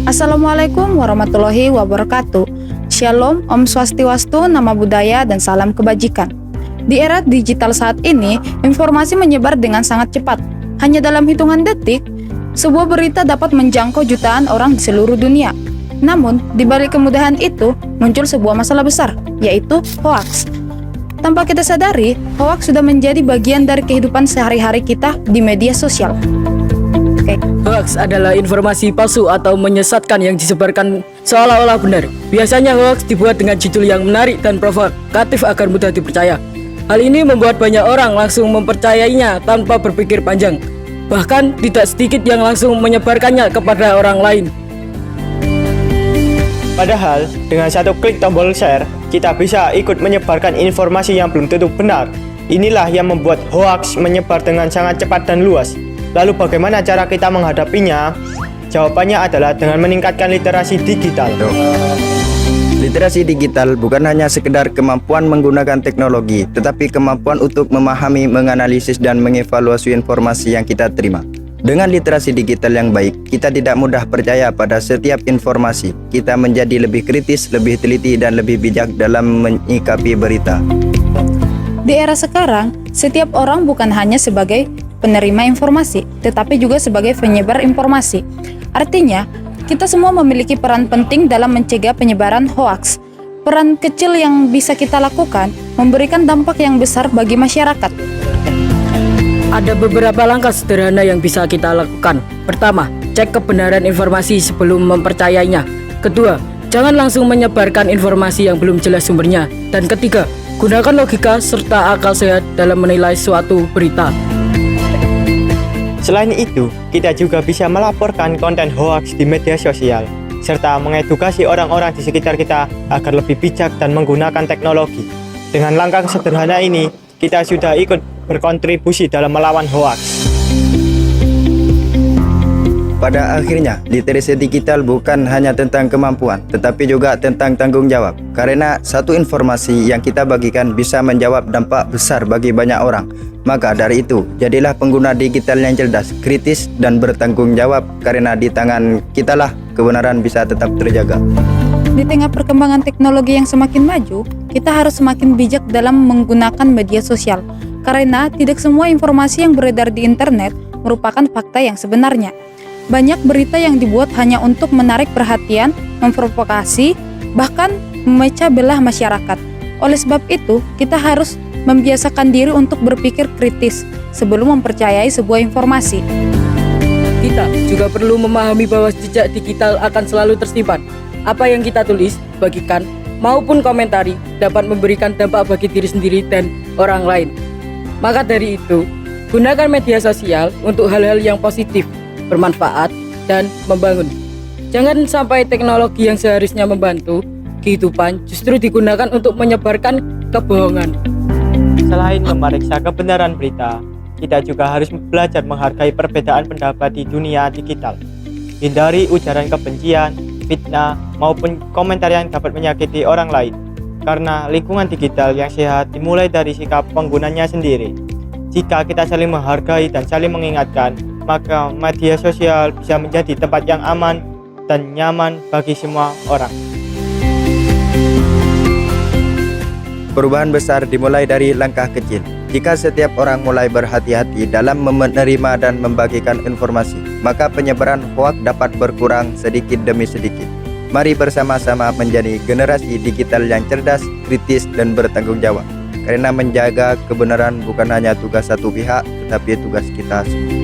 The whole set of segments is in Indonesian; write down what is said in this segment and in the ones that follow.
Assalamualaikum warahmatullahi wabarakatuh. Shalom, Om Swastiwastu, Nama Budaya, dan salam kebajikan. Di era digital saat ini, informasi menyebar dengan sangat cepat. Hanya dalam hitungan detik, sebuah berita dapat menjangkau jutaan orang di seluruh dunia. Namun, di balik kemudahan itu, muncul sebuah masalah besar, yaitu hoaks. Tanpa kita sadari, hoaks sudah menjadi bagian dari kehidupan sehari-hari kita di media sosial. Hoaks adalah informasi palsu atau menyesatkan yang disebarkan seolah-olah benar. Biasanya hoaks dibuat dengan judul yang menarik dan provokatif agar mudah dipercaya. Hal ini membuat banyak orang langsung mempercayainya tanpa berpikir panjang. Bahkan tidak sedikit yang langsung menyebarkannya kepada orang lain. Padahal, dengan satu klik tombol share, kita bisa ikut menyebarkan informasi yang belum tentu benar. Inilah yang membuat hoaks menyebar dengan sangat cepat dan luas. Lalu bagaimana cara kita menghadapinya? Jawabannya adalah dengan meningkatkan literasi digital. Literasi digital bukan hanya sekedar kemampuan menggunakan teknologi, tetapi kemampuan untuk memahami, menganalisis, dan mengevaluasi informasi yang kita terima. Dengan literasi digital yang baik, kita tidak mudah percaya pada setiap informasi. Kita menjadi lebih kritis, lebih teliti, dan lebih bijak dalam menyikapi berita. Di era sekarang, setiap orang bukan hanya sebagai penerima informasi, tetapi juga sebagai penyebar informasi. Artinya, kita semua memiliki peran penting dalam mencegah penyebaran hoaks. Peran kecil yang bisa kita lakukan memberikan dampak yang besar bagi masyarakat. Ada beberapa langkah sederhana yang bisa kita lakukan. Pertama, cek kebenaran informasi sebelum mempercayainya. Kedua, jangan langsung menyebarkan informasi yang belum jelas sumbernya. Dan ketiga, gunakan logika serta akal sehat dalam menilai suatu berita. Selain itu, kita juga bisa melaporkan konten hoaks di media sosial, serta mengedukasi orang-orang di sekitar kita agar lebih bijak dan menggunakan teknologi. Dengan langkah sederhana ini, kita sudah ikut berkontribusi dalam melawan hoaks. Pada akhirnya, literasi digital bukan hanya tentang kemampuan, tetapi juga tentang tanggung jawab. Karena satu informasi yang kita bagikan bisa menjawab dampak besar bagi banyak orang. Maka dari itu, jadilah pengguna digital yang cerdas, kritis, dan bertanggung jawab. Karena di tangan kitalah kebenaran bisa tetap terjaga. Di tengah perkembangan teknologi yang semakin maju, kita harus semakin bijak dalam menggunakan media sosial. Karena tidak semua informasi yang beredar di internet merupakan fakta yang sebenarnya. Banyak berita yang dibuat hanya untuk menarik perhatian, memprovokasi, bahkan memecah belah masyarakat. Oleh sebab itu, kita harus membiasakan diri untuk berpikir kritis sebelum mempercayai sebuah informasi. Kita juga perlu memahami bahwa jejak digital akan selalu tersimpan. Apa yang kita tulis, bagikan, maupun komentari dapat memberikan dampak bagi diri sendiri dan orang lain. Maka dari itu, gunakan media sosial untuk hal-hal yang positif, bermanfaat, dan membangun. Jangan sampai teknologi yang seharusnya membantu kehidupan justru digunakan untuk menyebarkan kebohongan. Selain memeriksa kebenaran berita, kita juga harus belajar menghargai perbedaan pendapat di dunia digital. Hindari ujaran kebencian, fitnah, maupun komentar yang dapat menyakiti orang lain. Karena lingkungan digital yang sehat dimulai dari sikap penggunanya sendiri. Jika kita saling menghargai dan saling mengingatkan, maka media sosial bisa menjadi tempat yang aman dan nyaman bagi semua orang. Perubahan besar dimulai dari langkah kecil. Jika setiap orang mulai berhati-hati dalam menerima dan membagikan informasi, maka penyebaran hoaks dapat berkurang sedikit demi sedikit. Mari bersama-sama menjadi generasi digital yang cerdas, kritis, dan bertanggung jawab. Karena menjaga kebenaran bukan hanya tugas satu pihak, tetapi tugas kita semua.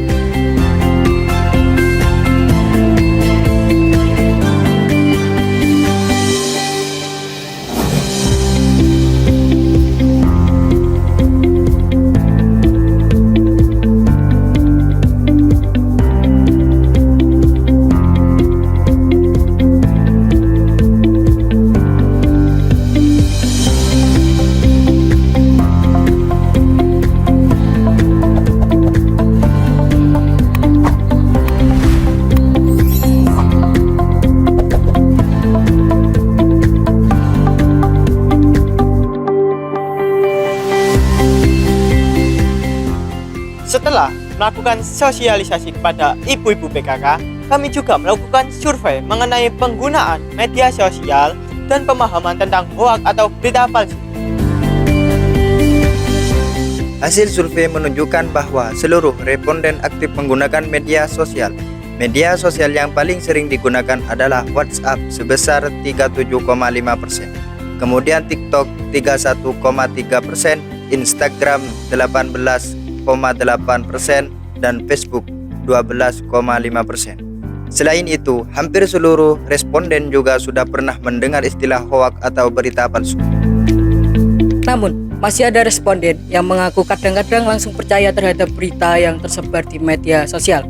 Setelah melakukan sosialisasi kepada ibu-ibu PKK, kami juga melakukan survei mengenai penggunaan media sosial dan pemahaman tentang hoak atau berita palsu. Hasil survei menunjukkan bahwa seluruh responden aktif menggunakan media sosial. Media sosial yang paling sering digunakan adalah WhatsApp sebesar 37,5%. Kemudian TikTok 31,3%, Instagram 18,8% dan Facebook 12,5%. Selain itu, hampir seluruh responden juga sudah pernah mendengar istilah hoak atau berita palsu. Namun, masih ada responden yang mengaku kadang-kadang langsung percaya terhadap berita yang tersebar di media sosial.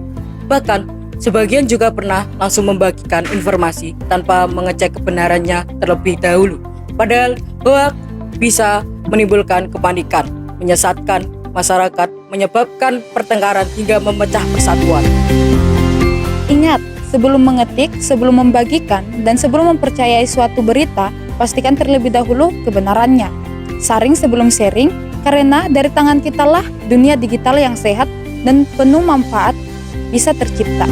Bahkan, sebagian juga pernah langsung membagikan informasi tanpa mengecek kebenarannya terlebih dahulu. Padahal, hoak bisa menimbulkan kepanikan, menyesatkan masyarakat, menyebabkan pertengkaran hingga memecah persatuan. Ingat, sebelum mengetik, sebelum membagikan, dan sebelum mempercayai suatu berita, pastikan terlebih dahulu kebenarannya. Saring sebelum sharing, karena dari tangan kita lah dunia digital yang sehat dan penuh manfaat bisa tercipta.